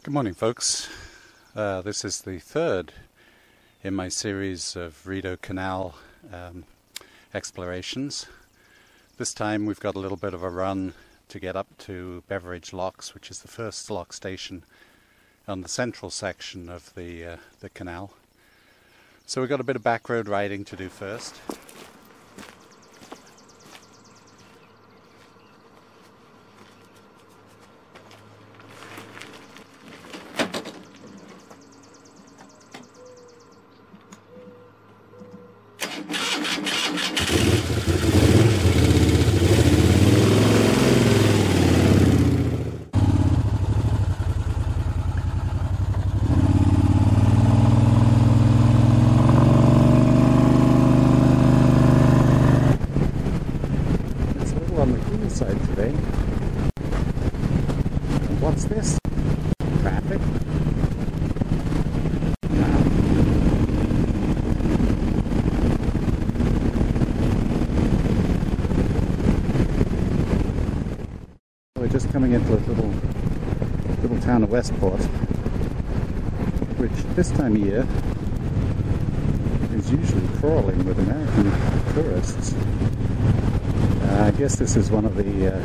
Good morning, folks. This is the third in my series of Rideau Canal explorations. This time we've got a little bit of a run to get up to Beveridge Locks, which is the first lock station on the central section of the canal. So we've got a bit of back road riding to do first. On the cool side today. And what's this? Traffic? Wow. We're just coming into a little town of Westport, which this time of year is usually crawling with American tourists. I guess this is one of the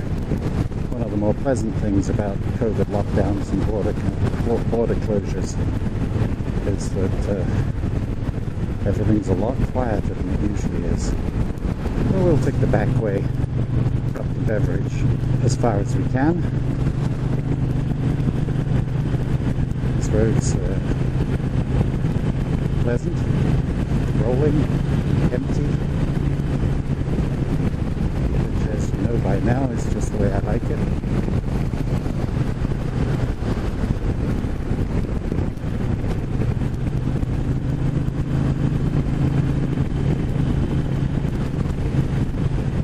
more pleasant things about COVID lockdowns and border closures, is that everything's a lot quieter than it usually is. Well, we'll take the back way up to Beveridge as far as we can. This road's pleasant, rolling, empty. By now it's just the way I like it.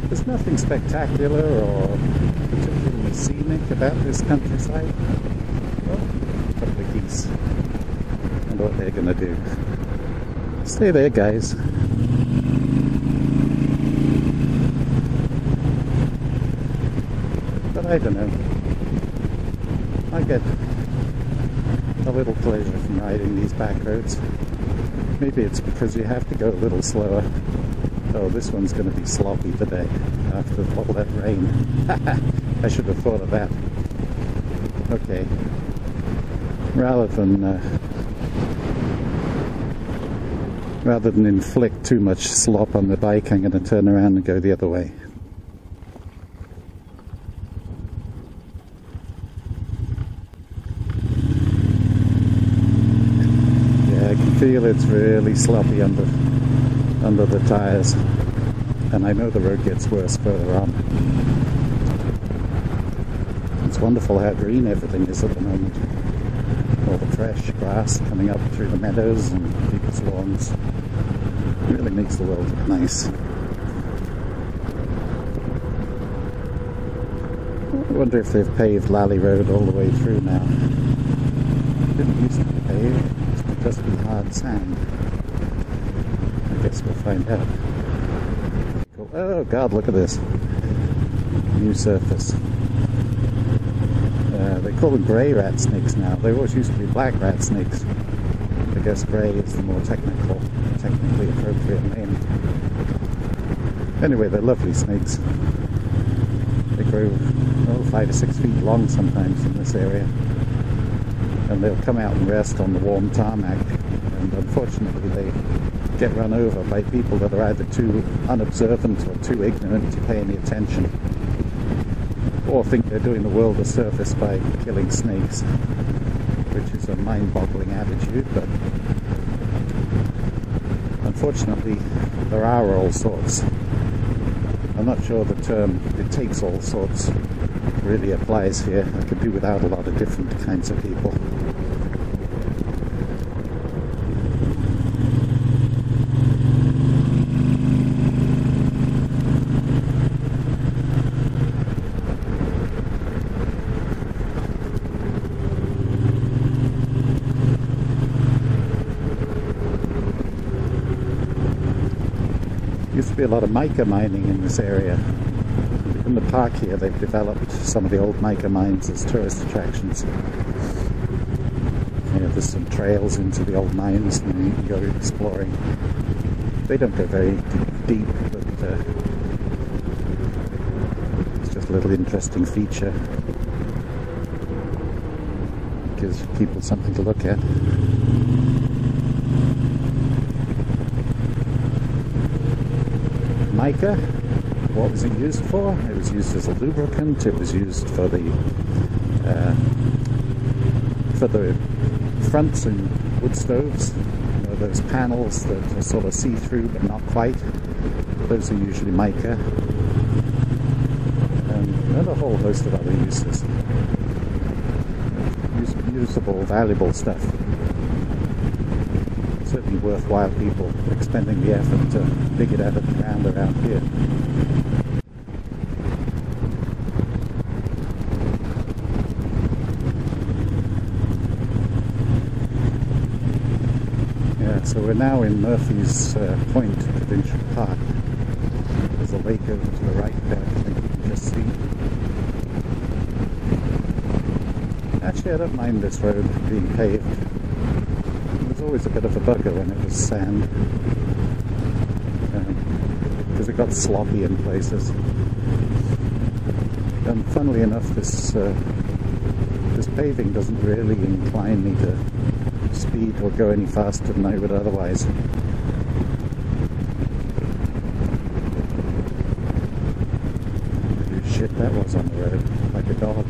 There's nothing spectacular or particularly scenic about this countryside. Well, a couple of geese. I wonder what they're going to do. Stay there, guys. I don't know. I get a little pleasure from riding these back roads. Maybe it's because you have to go a little slower. Oh, this one's going to be sloppy today after all that rain. I should have thought of that. Okay. Rather than inflict too much slop on the bike, I'm going to turn around and go the other way. I can feel it's really sloppy under the tyres, and I know the road gets worse further on. It's wonderful how green everything is at the moment. All the fresh grass coming up through the meadows and people's lawns. It really makes the world look nice. I wonder if they've paved Lally Road all the way through now. It didn't used to be paved. Just be hard sand. I guess we'll find out. Cool. Oh God, look at this. New surface. They call them grey rat snakes now. They always used to be black rat snakes. I guess grey is the more technically appropriate name. Anyway, they're lovely snakes. They grow 5 to 6 feet long sometimes in this area. And they'll come out and rest on the warm tarmac, and unfortunately they get run over by people that are either too unobservant or too ignorant to pay any attention, or think they're doing the world a service by killing snakes, which is a mind-boggling attitude. But unfortunately there are all sorts. I'm not sure the term "it takes all sorts" really applies here. I could do without a lot of different kinds of people. Used to be a lot of mica mining in this area. In the park here they've developed some of the old mica mines as tourist attractions. there's some trails into the old mines and you can go exploring. They don't go very deep, but it's just a little interesting feature. Gives people something to look at. Mica, what was it used for? It was used as a lubricant. It was used for the fronts in wood stoves. You know, those panels that are sort of see-through but not quite. Those are usually mica. And a whole host of other uses. Usable, valuable stuff. Certainly worthwhile people expending the effort to dig it out of the ground around here. Yeah, so we're now in Murphy's Point Provincial Park. There's a lake over to the right there, I think you can just see. Actually, I don't mind this road being paved. It was always a bit of a bugger when it was sand, because it got sloppy in places. And funnily enough, this paving doesn't really incline me to speed or go any faster than I would otherwise. Holy shit, that was on the road, like a dog.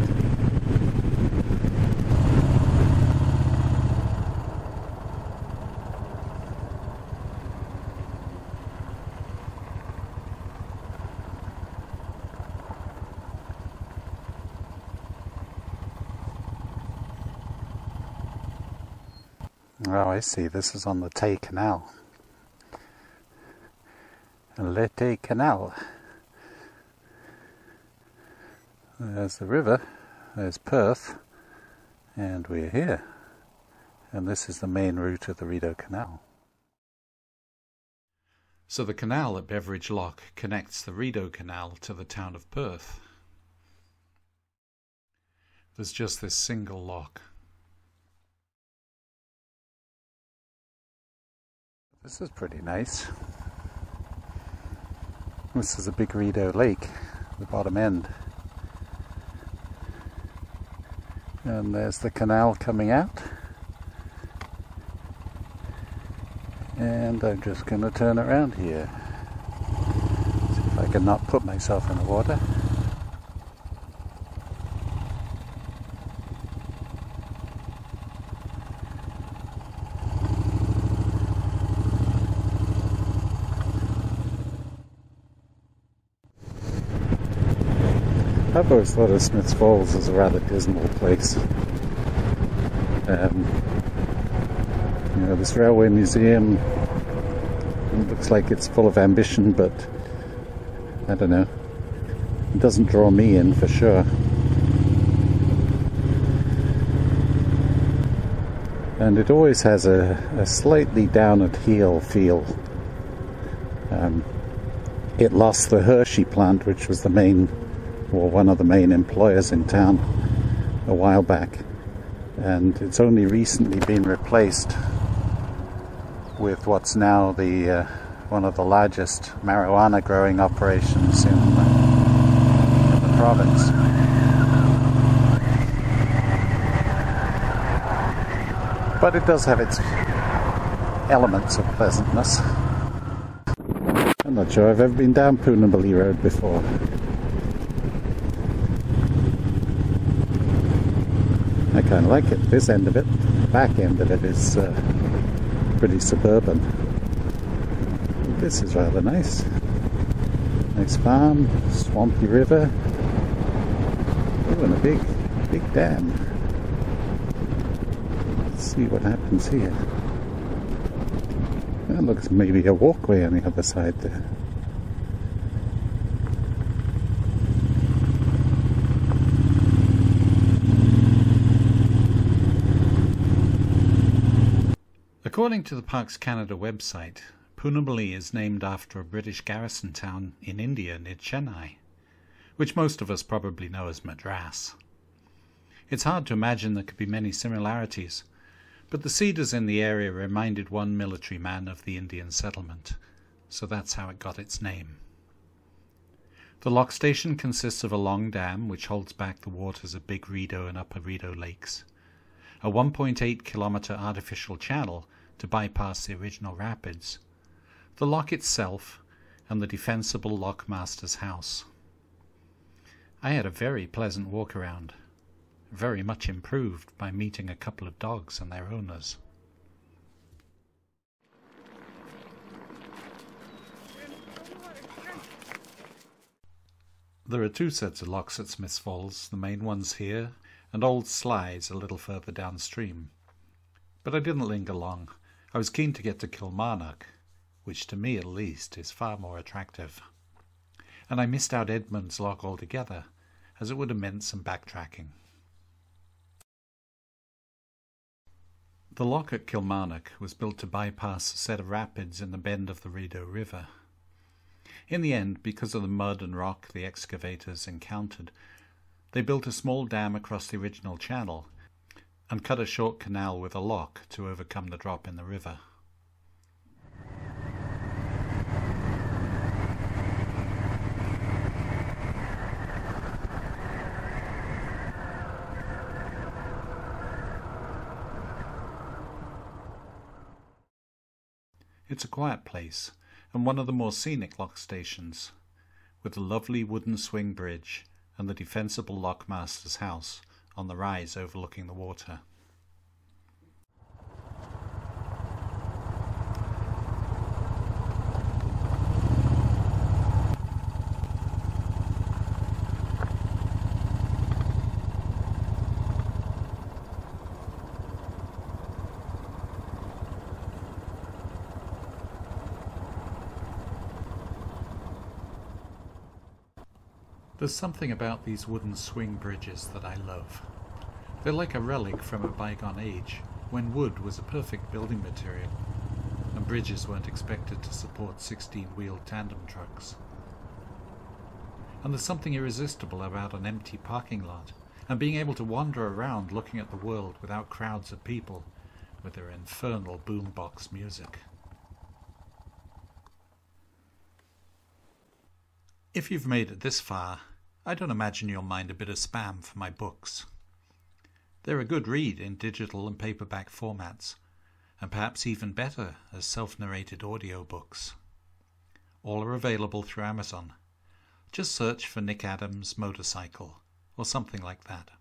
Oh, I see. This is on the Tay Canal. Le Tay Canal. There's the river. There's Perth. And we're here. And this is the main route of the Rideau Canal. So the canal at Beveridge Lock connects the Rideau Canal to the town of Perth. There's just this single lock. This is pretty nice. This is a big Rideau Lake, the bottom end. And there's the canal coming out. And I'm just going to turn around here. See if I can not put myself in the water. I've always thought of Smiths Falls as a rather dismal place. You know, this railway museum looks like it's full of ambition, but I don't know. It doesn't draw me in for sure. And it always has a slightly down at heel feel. It lost the Hershey plant, which was the main, or one of the main employers in town a while back, and it's only recently been replaced with what's now the one of the largest marijuana growing operations in the province. But it does have its elements of pleasantness. I'm not sure I've ever been down Poonamalie Road before. I kind of like it. This end of it, the back end of it, is pretty suburban. This is rather nice. Nice farm, swampy river. Oh, and a big dam. Let's see what happens here. That looks maybe a walkway on the other side there. According to the Parks Canada website, Poonamalie is named after a British garrison town in India near Chennai, which most of us probably know as Madras. It's hard to imagine there could be many similarities, But the cedars in the area reminded one military man of the Indian settlement, so that's how it got its name. The lock station consists of a long dam which holds back the waters of Big Rideau and Upper Rideau lakes, a 1.8 kilometre artificial channel to bypass the original rapids, the lock itself, and the defensible lockmaster's house. I had a very pleasant walk around, very much improved by meeting a couple of dogs and their owners. There are two sets of locks at Smiths Falls, the main ones here, and Old Slides a little further downstream. But I didn't linger long. I was keen to get to Kilmarnock, which to me at least is far more attractive. And I missed out Edmund's Lock altogether, as it would have meant some backtracking. The lock at Kilmarnock was built to bypass a set of rapids in the bend of the Rideau River. In the end, because of the mud and rock the excavators encountered, they built a small dam across the original channel and cut a short canal with a lock to overcome the drop in the river. It's a quiet place, and one of the more scenic lock stations, with a lovely wooden swing bridge and the defensible lockmaster's house on the rise overlooking the water. There's something about these wooden swing bridges that I love. They're like a relic from a bygone age, when wood was a perfect building material, and bridges weren't expected to support 16-wheeled tandem trucks. And there's something irresistible about an empty parking lot, and being able to wander around looking at the world without crowds of people, with their infernal boombox music. If you've made it this far, I don't imagine you'll mind a bit of spam for my books. They're a good read in digital and paperback formats, and perhaps even better as self-narrated audiobooks. All are available through Amazon. Just search for Nick Adams Motorcycle, or something like that.